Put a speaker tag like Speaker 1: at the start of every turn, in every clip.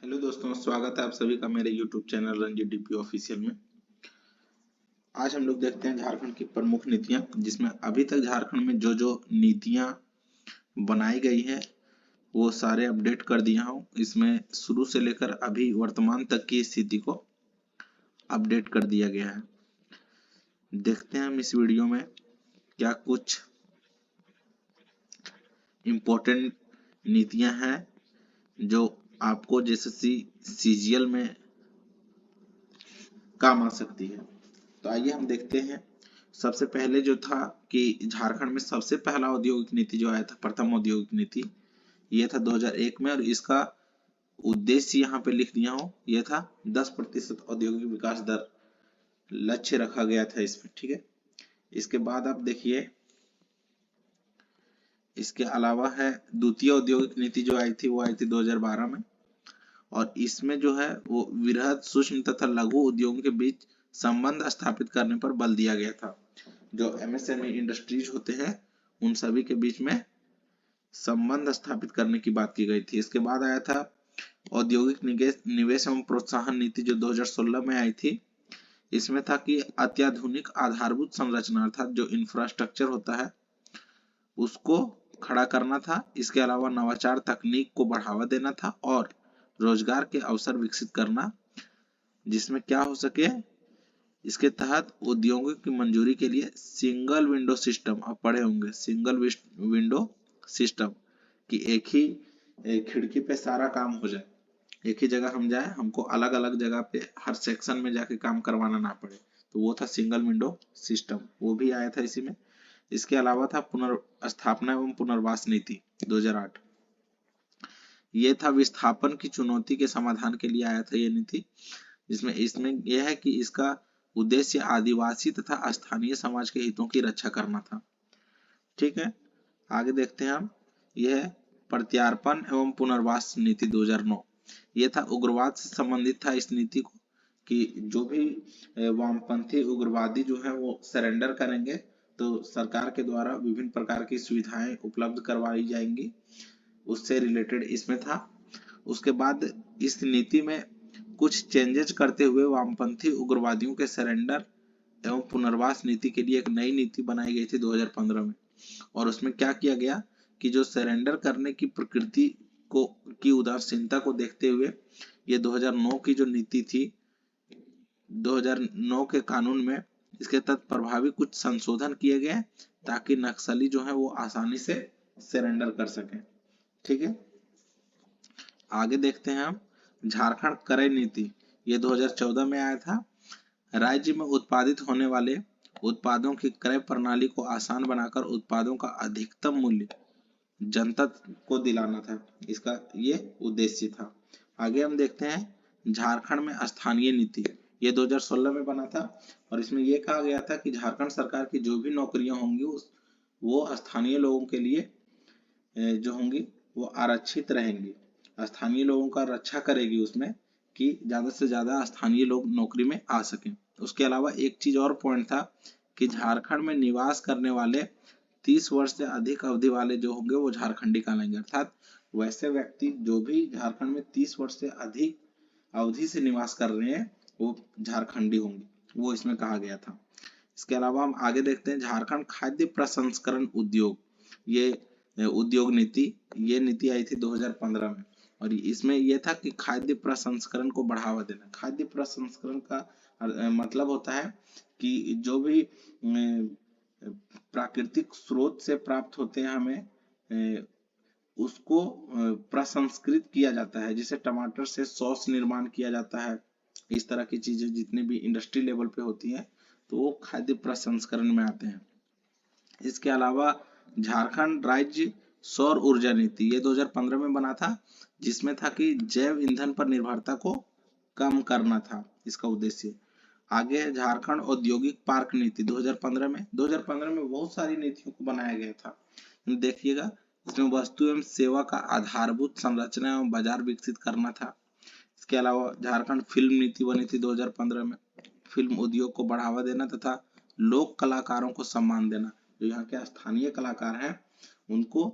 Speaker 1: Hello दोस्तों, स्वागत है आप सभी का मेरे YouTube channel Ranjit DP official में। आज हम लोग देखते हैं झारखंड की प्रमुख नीतियां, जिसमें अभी तक झारखंड में जो जो नीतियां बनाई गई हैं वो सारे अपडेट कर दिया हूँ। इसमें शुरू से लेकर अभी वर्तमान तक की स्थिति को अपडेट कर दिया गया है। देखते हैं हम इस वीडियो में क्या कुछ इम्पोर्टेंट नीतियां हैं जो आपको JSSC CGL में काम आ सकती है। तो आइए हम देखते हैं। सबसे पहले जो था कि झारखंड में सबसे पहला औद्योगिक नीति जो आया था, प्रथम औद्योगिक नीति, ये था 2001 में, और इसका उद्देश्य यहाँ पे लिख दिया हूँ, ये था 10% औद्योगिक विकास दर लक्ष्य रखा गया था इसमें। ठीक है, इसके बाद आप देखिए, इसके अलावा है द्वितीय औद्योगिक नीति जो आई थी, वो आई थी 2012 में, और इसमें जो है वो वृहद, सूक्ष्म तथा लघु उद्योगों के बीच संबंध स्थापित करने पर बल दिया गया था। जो MSME इंडस्ट्रीज होते हैं उन सभी के बीच में संबंध स्थापित करने की बात की गई थी। इसके बाद आया था औद्योगिक निवेश एवं प्रोत्साहन नीति जो 2016 में आई थी। इसमें था कि अत्याधुनिक आधारभूत संरचना अर्थात जो इंफ्रास्ट्रक्चर होता है उसको खड़ा करना था। इसके अलावा नवाचार तकनीक को बढ़ावा देना था और रोजगार के अवसर विकसित करना, जिसमें क्या हो सके, इसके तहत उद्योगों की मंजूरी के लिए सिंगल विंडो सिस्टम, आप पढ़े होंगे सिंगल विंडो सिस्टम, कि एक ही खिड़की पे सारा काम हो जाए, एक ही जगह हम जाए, हमको अलग अलग जगह पे हर सेक्शन में जाके काम करवाना ना पड़े। तो वो था सिंगल विंडो सिस्टम, वो भी आया था इसी में। इसके अलावा था पुनर्स्थापना एवं पुनर्वास नीति 2008। ये था विस्थापन की चुनौती के समाधान के लिए आया था ये नीति, जिसमें इसमें यह है कि इसका उद्देश्य आदिवासी तथा स्थानीय समाज के हितों की रक्षा करना था। ठीक है, आगे देखते हैं हम। यह है प्रत्यार्पण एवं पुनर्वास नीति 2009। यह था उग्रवाद से संबंधित था इस नीति को, कि जो भी वामपंथी उग्रवादी जो है वो सरेंडर करेंगे तो सरकार के द्वारा विभिन्न प्रकार की सुविधाएं उपलब्ध करवाई जाएंगी, उससे रिलेटेड इसमें था। उसके बाद इस नीति में कुछ चेंजेस करते हुए वामपंथी उग्रवादियों के सरेंडर एवं पुनर्वास नीति के लिए एक नई नीति बनाई गई थी 2015 में। और उसमें क्या किया गया कि जो सरेंडर करने की प्रकृति को की उदासीनता को देखते हुए ये 2009 की जो नीति थी, 2009 के कानून में इसके तहत प्रभावी कुछ संशोधन किए गए ताकि नक्सली जो है वो आसानी से सरेंडर कर सकें। ठीक है, आगे देखते हैं हम। झारखंड क्रय नीति, ये 2014 में आया था। राज्य में उत्पादित होने वाले उत्पादों की क्रय प्रणाली को आसान बनाकर उत्पादों का अधिकतम मूल्य जनता को दिलाना था, इसका ये उद्देश्य था। आगे हम देखते हैं झारखंड में स्थानीय नीति, ये 2016 में बना था, और इसमें यह कहा गया था कि झारखंड सरकार की जो भी नौकरियां होंगी वो स्थानीय लोगों के लिए जो होंगी वो आरक्षित रहेंगी, स्थानीय लोगों का रक्षा करेगी उसमें, कि ज्यादा से ज्यादा स्थानीय लोग नौकरी में आ सकें। उसके अलावा एक चीज और पॉइंट था कि झारखंड में निवास करने वाले 30 वर्ष से अधिक अवधि वाले जो होंगे वो झारखंडी कहलाएंगे, अर्थात वैसे व्यक्ति जो भी झारखंड में 30 वर्ष से अधिक अवधि से निवास कर रहे हैं वो झारखंडी होंगे, वो इसमें कहा गया था। इसके अलावा हम आगे देखते हैं झारखंड खाद्य प्रसंस्करण उद्योग, ये उद्योग नीति, ये नीति आई थी 2015 में, और इसमें यह था कि खाद्य प्रसंस्करण को बढ़ावा देना। खाद्य प्रसंस्करण का मतलब होता है कि जो भी प्राकृतिक स्रोत से प्राप्त होते हैं हमें उसको प्रसंस्कृत किया जाता है, जैसे टमाटर से सॉस निर्माण किया जाता है, इस तरह की चीजें जितनी भी इंडस्ट्री लेवल पे होती हैं तो वो खाद्य प्रसंस्करण में आते हैं। इसके अलावा झारखंड राज्य सौर ऊर्जा नीति, ये 2015 में बना था, जिसमें था कि जैव ईंधन पर निर्भरता को कम करना था इसका उद्देश्य। आगे है झारखंड औद्योगिक पार्क नीति 2015 में। 2015 में बहुत सारी नीतियों को बनाया गया था, देखिएगा। इसमें वस्तु एवं सेवा का आधारभूत संरचना एवं बाजार विकसित करना था। इसके अलावा झारखंड फिल्म नीति बनी थी 2015 में, फिल्म उद्योग को बढ़ावा देना तथा लोक कलाकारों को सम्मान देना, जो यहाँ के स्थानीय कलाकार हैं उनको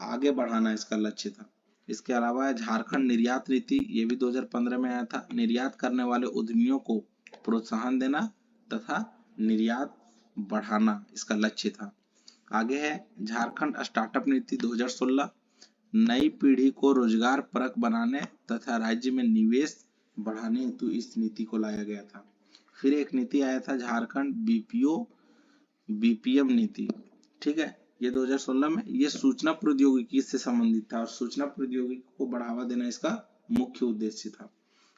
Speaker 1: आगे बढ़ाना इसका लक्ष्य था। इसके अलावा है झारखंड निर्यात नीति, ये भी 2015 में आया था। निर्यात करने वाले उद्यमियों को प्रोत्साहन देना तथा निर्यात बढ़ाना इसका लक्ष्य था। आगे है झारखंड स्टार्टअप नीति 2016, नई पीढ़ी को रोजगार परक बनाने तथा राज्य में निवेश बढ़ाने हेतु इस नीति को लाया गया था। फिर एक नीति आया था झारखंड बीपीएम नीति, ठीक है, ये 2016 में, ये सूचना प्रौद्योगिकी से संबंधित था और सूचना प्रौद्योगिकी को बढ़ावा देना इसका मुख्य उद्देश्य था।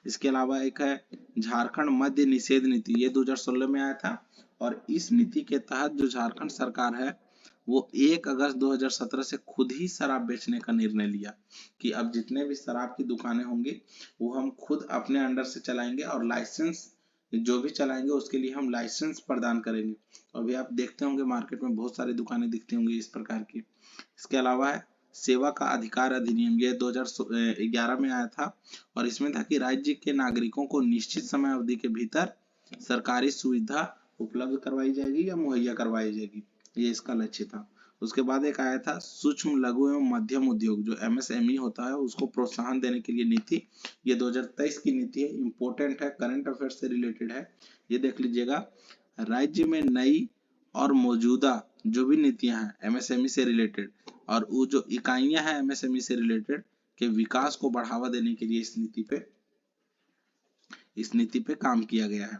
Speaker 1: इसके अलावा एक है झारखंड मद्य निषेध नीति, ये 2016 में आया था और इस नीति के तहत जो झारखंड सरकार है वो 1 अगस्त 2017 से खुद ही शराब बेचने का निर्णय लिया कि अब जितने भी शराब की दुकानें होंगी वो हम खुद अपने अंडर से चलाएंगे और लाइसेंस जो भी चलाएंगे उसके लिए हम लाइसेंस प्रदान करेंगे। अभी आप देखते होंगे मार्केट में बहुत सारी दुकानें दिखती होंगी इस प्रकार की। इसके अलावा है सेवा का अधिकार अधिनियम, ये 2011 में आया था और इसमें था कि राज्य के नागरिकों को निश्चित समय अवधि के भीतर सरकारी सुविधा उपलब्ध करवाई जाएगी या मुहैया करवाई जाएगी, ये इसका लक्ष्य था। उसके बाद एक आया था सूक्ष्म लघु एवं मध्यम उद्योग, जो एमएसएमई होता है उसको प्रोत्साहन देने के लिए नीति, ये 2023 की नीति है, इंपॉर्टेंट है, करंट अफेयर्स से रिलेटेड है, ये देख लीजिएगा। राज्य में नई और मौजूदा जो भी नीतियां हैं एमएसएमई से रिलेटेड और वो जो इकाइयां हैं एमएसएमई से रिलेटेड के विकास को बढ़ावा देने के लिए इस नीति पे काम किया गया है।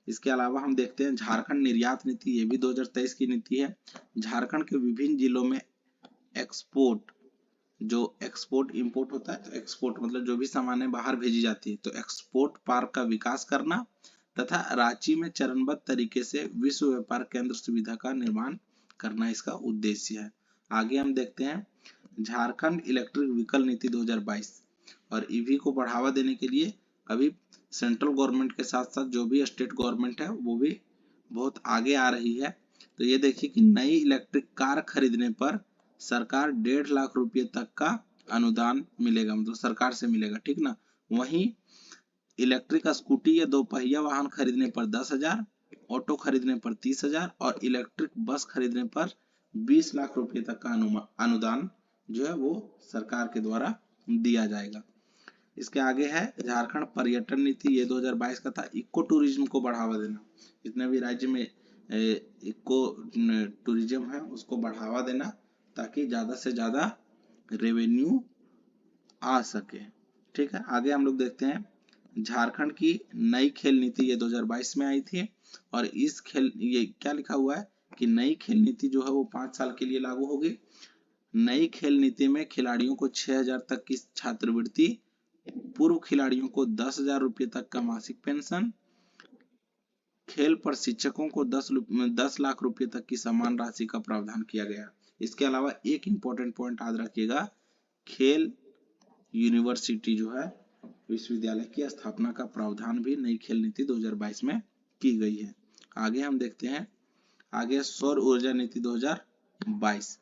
Speaker 1: इसके अलावा हम देखते हैं झारखंड निर्यात नीति, ये भी 2023 की नीति है। झारखंड के विभिन्न जिलों में एक्सपोर्ट इंपोर्ट होता है, तो एक्सपोर्ट मतलब जो भी सामानें बाहर भेजी जाती है, तो एक्सपोर्ट पार्क का विकास करना तथा रांची में चरणबद्ध तरीके से विश्व व्यापार केंद्र सुविधा का निर्माण करना इसका उद्देश्य है। आगे हम देखते हैं झारखंड इलेक्ट्रिक व्हीकल नीति 2022 और ईवी को बढ़ावा देने के लिए अभी सेंट्रल गवर्नमेंट के साथ साथ जो भी स्टेट गवर्नमेंट है वो भी बहुत आगे आ रही है। तो ये देखिए कि नई इलेक्ट्रिक कार खरीदने पर सरकार 1.5 लाख रुपए तक का अनुदान मिलेगा, मतलब सरकार से मिलेगा, ठीक ना। वहीं इलेक्ट्रिक स्कूटी या 2 पहिया वाहन खरीदने पर 10,000, ऑटो खरीदने पर 30,000 और इलेक्ट्रिक बस खरीदने पर 20 लाख रुपए तक का अनुदान जो है वो सरकार के द्वारा दिया जाएगा। इसके आगे है झारखंड पर्यटन नीति, ये 2022 का था। इको टूरिज्म को बढ़ावा देना, जितने भी राज्य में इको टूरिज्म है उसको बढ़ावा देना ताकि ज्यादा से ज्यादा रेवेन्यू आ सके, ठीक है। आगे हम लोग देखते हैं झारखंड की नई खेल नीति, ये 2022 में आई थी और ये क्या लिखा हुआ है कि नई खेल नीति जो है वो 5 साल के लिए लागू होगी। नई खेल नीति में खिलाड़ियों को 6,000 तक की छात्रवृत्ति, पूर्व खिलाड़ियों को 10,000 रुपए तक का मासिक पेंशन, खेल प्रशिक्षकों को 10 लाख रुपए तक की समान राशि का प्रावधान किया गया। इसके अलावा एक इंपॉर्टेंट पॉइंट याद रखिएगा, खेल यूनिवर्सिटी जो है विश्वविद्यालय की स्थापना का प्रावधान भी नई खेल नीति 2022 में की गई है। आगे हम देखते हैं, आगे सौर ऊर्जा नीति 2022,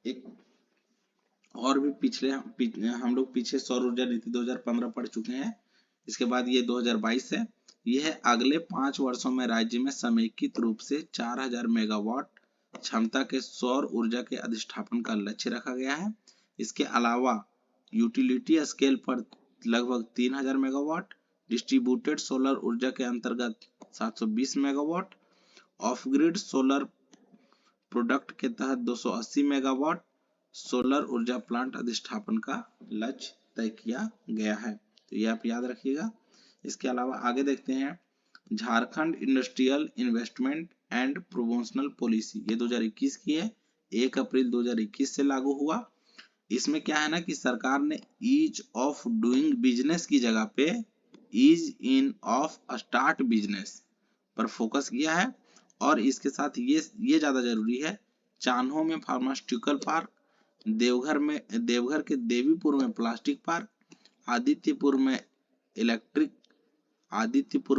Speaker 1: एक और भी हम लोग पीछे सौर ऊर्जा नीति 2015 पढ़ चुके हैं। इसके बाद ये 2022 है। यह अगले 5 वर्षों में राज्य में समेकित रूप से 4,000 मेगावाट क्षमता के सौर ऊर्जा के अधिष्ठापन का लक्ष्य रखा गया है। इसके अलावा यूटिलिटी स्केल पर लगभग 3,000 मेगावाट, डिस्ट्रीब्यूटेड सोलर ऊर्जा के अंतर्गत 720 megawatt, of grid solar product के तहत 280 मेगावाट सोलर ऊर्जा प्लांट अधिष्ठापन का लक्ष्य तय किया गया है, तो ये आप याद रखिएगा। इसके अलावा आगे देखते हैं Jharkhand industrial investment and promotional policy, ये 2021 की है, 1 अप्रैल 2021 से लागू हुआ। इसमें क्या है ना कि सरकार ने ईज ऑफ डूइंग बिजनेस की जगह पे ease in of start business पर फोकस किया है और इसके साथ ये ज्यादा जरूरी है, चान्हो में फार्मास्यूटिकल पार्क, देवघर के देवीपुर में प्लास्टिक पार्क, आदित्यपुर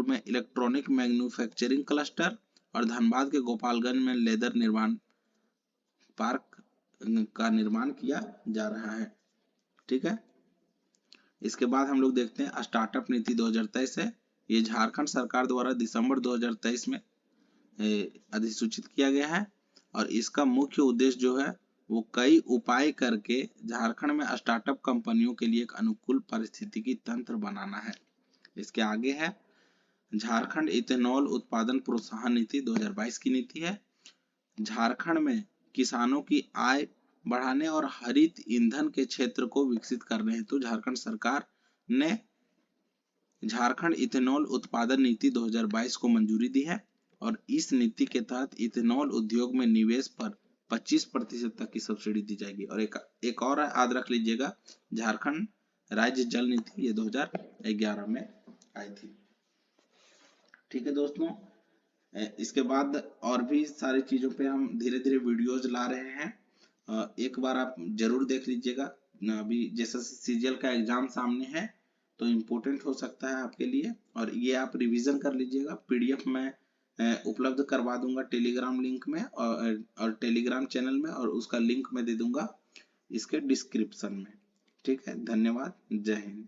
Speaker 1: में इलेक्ट्रॉनिक मैन्युफैक्चरिंग क्लस्टर और धनबाद के गोपालगंज में लेदर निर्माण पार्क का निर्माण किया जा रहा है, ठीक है। इसके बाद हम लोग देखते हैं स्टार्टअप नीति 2023 है। ये झारखंड सरकार द्वारा दिसंबर 2023 में अधिसूचित किया गया है और इसका मुख्य उद्देश्य जो है वो कई उपाय करके झारखंड में स्टार्टअप कंपनियों के लिए एक अनुकूल पारिस्थितिकी तंत्र बनाना है। इसके आगे है झारखंड इथेनॉल उत्पादन प्रोत्साहन नीति 2022 की नीति है। झारखंड में किसानों की आय बढ़ाने और हरित ईंधन के क्षेत्र को विकसित करने हेतु झारखंड सरकार ने झारखंड इथेनॉल उत्पादन नीति 2022 को मंजूरी दी है और इस नीति के तहत इथेनॉल उद्योग में निवेश पर 25% तक की सब्सिडी दी जाएगी। और एक और याद रख लीजिएगा, झारखंड राज्य जल नीति ये 2011 में आई थी। ठीक है दोस्तों, इसके बाद और भी सारी चीजों पे हम धीरे धीरे वीडियोज ला रहे हैं। एक बार आप जरूर देख लीजिएगा। अभी जैसा सीजीएल का एग्जाम सामने है तो इम्पोर्टेंट हो सकता है आपके लिए, और ये आप रिवीजन कर लीजिएगा। पीडीएफ में उपलब्ध करवा दूंगा टेलीग्राम लिंक में और टेलीग्राम चैनल में, और उसका लिंक मैं दे दूंगा इसके डिस्क्रिप्शन में। ठीक है, धन्यवाद, जय हिंद।